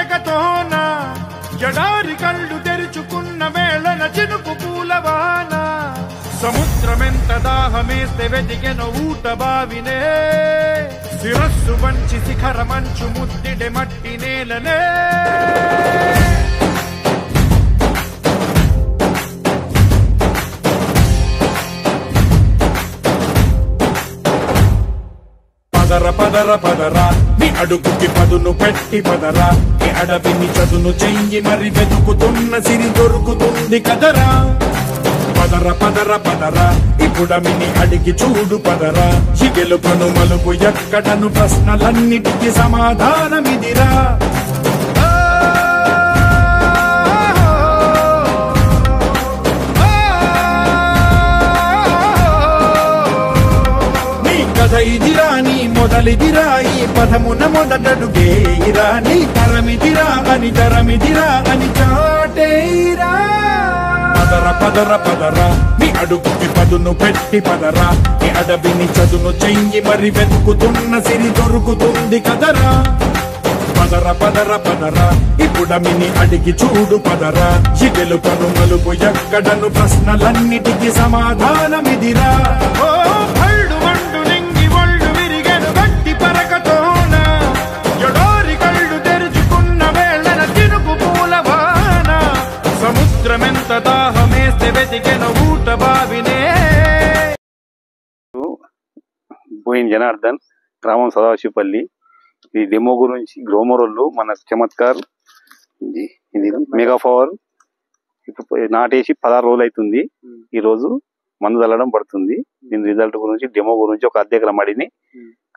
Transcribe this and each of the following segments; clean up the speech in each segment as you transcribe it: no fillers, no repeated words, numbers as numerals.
పరగతోన జడారి కళ్ళు తెరుచుకున్న వేళన చినుకు పూలవాన సముద్రమెంత దాహమేస్తే వెతికెను ఊట బావినే శిరస్సు వంచి శిఖర మంచు ముద్దిడే మట్టి నేలనే పదర పదర పదరా నీ అడుగుకి పదును పెట్టి పదరా ఈ అడవిని చదును చెయ్యి మరి వెతుకుతున్న సిరి దొరుకుతుంది కదరా పదర పదర పదరా ఇప్పుడమిని అడిగి చూడు పదరా ఈ గెలుపను మలుపు ఎక్కడను ప్రశ్నలన్నిటికీ సమాధానమిదిరా ఇదిరా నీ మొదలిదిరా ఈ పదమున మొదటడుగేయిరా నీ తరమిదిరా అని తరమిదిరా అని చాటేరా పదర పదర పదరా నీ అడుగుకి పదును పెట్టి పదరా ఈ అడవిని చదును చెయ్యి మరి వెతుకుతున్న సిరి దొరుకుతుంది కదరా పదర పదర పదరా ఇప్పుడమిని అడిగి చూడు పదరా ఈ గెలుపను మలుపు ఎక్కడను ప్రశ్నలన్నిటికీ సమాధానమిదిరా ఓ భళ్ళు వండు నింగి ఒళ్ళు విరిగెను గట్టి పరకతోన జడోరి కళ్ళు తెరుచుకున్న వేళన చినుకు పూలవాన సముద్రమెంత దాహమేస్తే వెతికెను ఊట బావినే. పోయిన జనార్దన్, గ్రామం సదాశివపల్లి. ఈ డెమో గురించి గ్రోమరోళ్ళు మన చమత్కార్ ఇది మెగా పవర్ నాటేసి 16 రోజులు అవుతుంది. ఈ రోజు మందు చల్లడం పడుతుంది. దీని రిజల్ట్ గురించి డెమో గురించి ఒక అర్ధ ఎకరం మడిని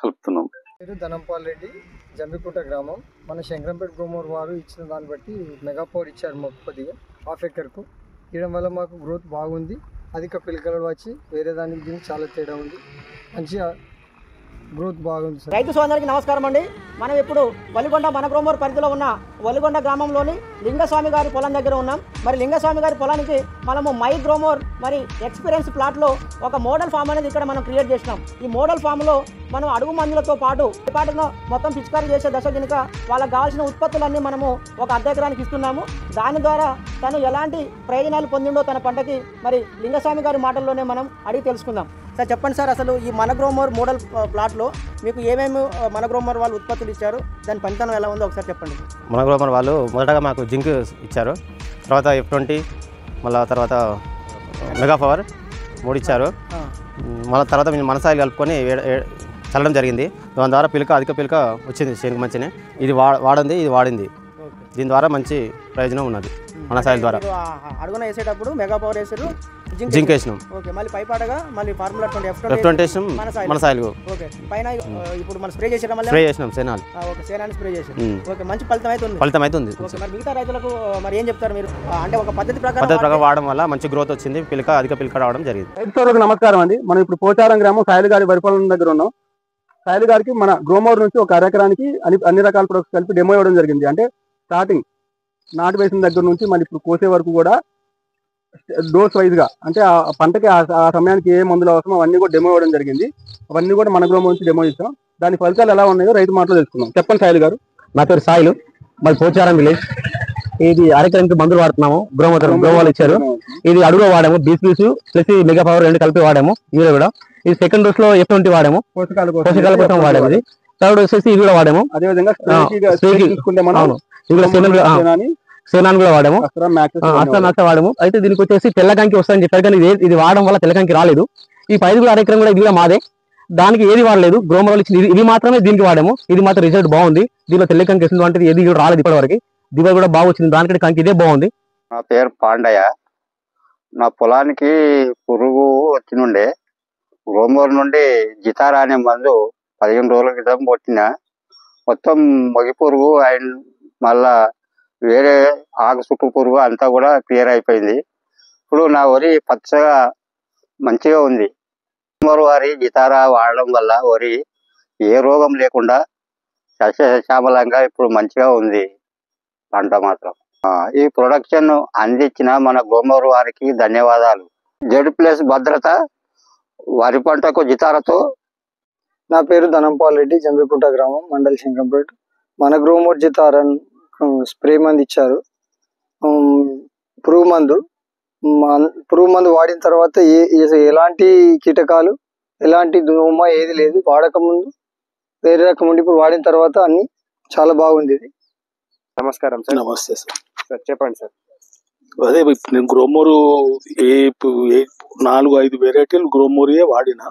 కలుపుతున్నాం. పేరు ధనంపాల్ రెడ్డి, జంబికుంట గ్రామం. మన శంకరంపేట గ్రోమర్ వారు ఇచ్చిన దాన్ని బట్టి మెగా పవర్ ఇచ్చారు మాకు కొద్దిగా హాఫ్ ఎకర్కు. ఇవ్వడం వల్ల మాకు గ్రోత్ బాగుంది. అధిక పిలకలు వచ్చి వేరే దానికి దీనికి చాలా తేడా ఉంది. మంచిగా గ్రోత్ బాగుంది. రైతు సోదరులకి నమస్కారం అండి. మనం ఇప్పుడు వలిగొండ మన గ్రోమర్ పరిధిలో ఉన్న వలిగొండ గ్రామంలోని లింగస్వామి గారి పొలం దగ్గర ఉన్నాం. మరి లింగస్వామి గారి పొలానికి మనము మై గ్రోమోర్ మరి ఎక్స్పీరియన్స్ ప్లాట్లో ఒక మోడల్ ఫామ్ అనేది ఇక్కడ మనం క్రియేట్ చేసినాం. ఈ మోడల్ ఫామ్లో మనం అడుగు మందులతో పాటు మొత్తం పిచికారీ చేసే దశ కనుక వాళ్ళకి కావాల్సిన ఉత్పత్తులన్నీ మనము ఒక అర్ధ ఎకరానికి ఇస్తున్నాము. దాని ద్వారా తను ఎలాంటి ప్రయోజనాలు పొందిండో తన పంటకి మరి లింగస్వామి గారి మాటల్లోనే మనం అడిగి తెలుసుకుందాం. సార్ చెప్పండి సార్, అసలు ఈ మన గ్రోమోర్ మోడల్ ప్లాట్లో మీకు ఏమేమి మన గ్రోమోర్ వాళ్ళు ఉత్పత్తులు ఇచ్చారు, దాని పనితనం ఎలా ఉందో ఒకసారి చెప్పండి. మన గ్రోమోర్ వాళ్ళు మొదటగా మాకు జింక్ ఇచ్చారు, తర్వాత F20, మళ్ళీ తర్వాత మెగా పవర్ 3 ఇచ్చారు. మళ్ళీ తర్వాత మేము మనసాయిలు కలుపుకొని చల్లడం జరిగింది. దాని ద్వారా అధిక పిలక వచ్చింది చేనుకు మంచినే. ఇది వాడింది, ఇది వాడింది. దీని ద్వారా మంచి ప్రయోజనం ఉన్నది. మనసాయిల ద్వారా అడుగున వేసేటప్పుడు మెగా పవర్ వేసారు, జింక్ వేసినాం. ఓకే, మళ్ళీ పైపాటగా మళ్ళీ ఫార్ములా F20 వేసినాం మనసాయిలు. ఓకే, పైన ఇప్పుడు మనం స్ప్రే చేసేయడం వల్ల స్ప్రే చేసినాం సేనాలు. ఓకే, సేనాన్ని స్ప్రే చేసాం. ఓకే, మంచి ఫలితం అవుతుంది. ఓకే, మరి మిగతా రైతులకు మరి ఏం చెప్తారు మీరు? అంటే ఒక పద్ధతి ప్రకారం వాడడం వల్ల మంచి గ్రోత్ వచ్చింది, అధిక పిలక రావడం జరిగింది. రైతులకు నమస్కారం అండి. మనం ఇప్పుడు పోచారం గ్రామం సాయిల్ గారి వరిపొలం దగ్గర ఉన్నాం. సాయిల్ గారికి మన గ్రోమోర్ నుంచి ఒక అరెకరానికి అన్ని రకాల ప్రొడక్ట్స్ కలిపి డెమో ఇవ్వడం జరిగింది. అంటే స్టార్టింగ్ నాటు వేసిన దగ్గర నుంచి మళ్ళీ ఇప్పుడు కోసే వరకు కూడా డోస్ వైజ్గా, అంటే ఆ పంటకి ఆ సమయానికి ఏ మందులు అవసరం అవన్నీ కూడా డెమో ఇవ్వడం జరిగింది. అవన్నీ కూడా మన గ్రోమోర్ నుంచి డెమో ఇస్తాం. దాని ఫలితాలు ఎలా ఉన్నాయో రైతు మాటలో తెలుసుకున్నాం. చెప్పండి సాయిల్ గారు. నా పేరు సాయిలు, మరి పోచారం విలేజ్. ఇది అరెకరానికి మందులు వాడుతున్నాము. గ్రోమోర్ ఇచ్చారు. ఇది అడుగులో వాడాము, BCS ప్లస్ మెగా పవర్ 2 కలిపి వాడాము. ఇవి కూడా ఇది సెకండ్ డోస్ లో F20 వాడాము, పోషకాల కోసం వాడాము. ఇది థర్డ్ డోస్ వచ్చేసి ఇది కూడా వాడాము. అదేవిధంగా సేనాన్ కూడా వాడాము, అస్త్ర వాడాము. అయితే దీనికి వచ్చేసి తెల్లకంకి వస్తుందని చెప్పారు, కానీ ఇది వాడడం వల్ల తెల్లకంకి రాలేదు. ఈ 5 అరెకరం కూడా ఇది కూడా మాదే. దానికి ఏది వాడలేదు. గ్రోమోర్ ఇచ్చి ఇది మాత్రమే దీనికి వాడాము. ఇది మాత్రం రిజల్ట్ బాగుంది. దీనిలో తెల్లకంకి వేసింది అంటే ఏది కూడా రాలేదు ఇప్పటి వరకు. దిగుబడి కూడా బాగా వచ్చింది. దానికంటే కంకి ఇదే బాగుంది. నా పేరు పాండయ్య. నా పొలానికి పురుగు వచ్చినుండే గ్రోమోర్ నుండి జితారా అనే మందు 15 రోజుల క్రితం కొట్టిన. మొత్తం మొగి పురుగు అండ్ మళ్ళా వేరే ఆకు చుట్టు పురుగు అంతా కూడా క్లియర్ అయిపోయింది. ఇప్పుడు నా వరి పచ్చగా మంచిగా ఉంది. గ్రోమోర్ వారి జితారా వాడడం వల్ల వరి ఏ రోగం లేకుండా సస్యశ్యామలంగా ఇప్పుడు మంచిగా ఉంది పంట మాత్రం. ఈ ప్రొడక్షన్ అందించిన మన గ్రోమోర్ వారికి ధన్యవాదాలు. Z+ భద్రత వరి పంటకు జితారతో. నా పేరు ధనంపాల్ రెడ్డి, జంబికుంట గ్రామం, మండల్ శంకరంపేట. మన గ్రోమోర్ జితారన్ స్ప్రే మందు ఇచ్చారు. పురుగు మందు వాడిన తర్వాత ఎలాంటి కీటకాలు ఎలాంటి దోమ ఏది లేదు. వాడక ముందు వేరే రకం ఉండి ఇప్పుడు వాడిన తర్వాత అన్ని చాలా బాగుంది. ఇది నమస్కారం సార్. నమస్తే సార్. సార్ చెప్పండి సార్. అదే నేను గ్రోమోరు 4-5 వెరైటీలు గ్రోమోరియే వాడినా.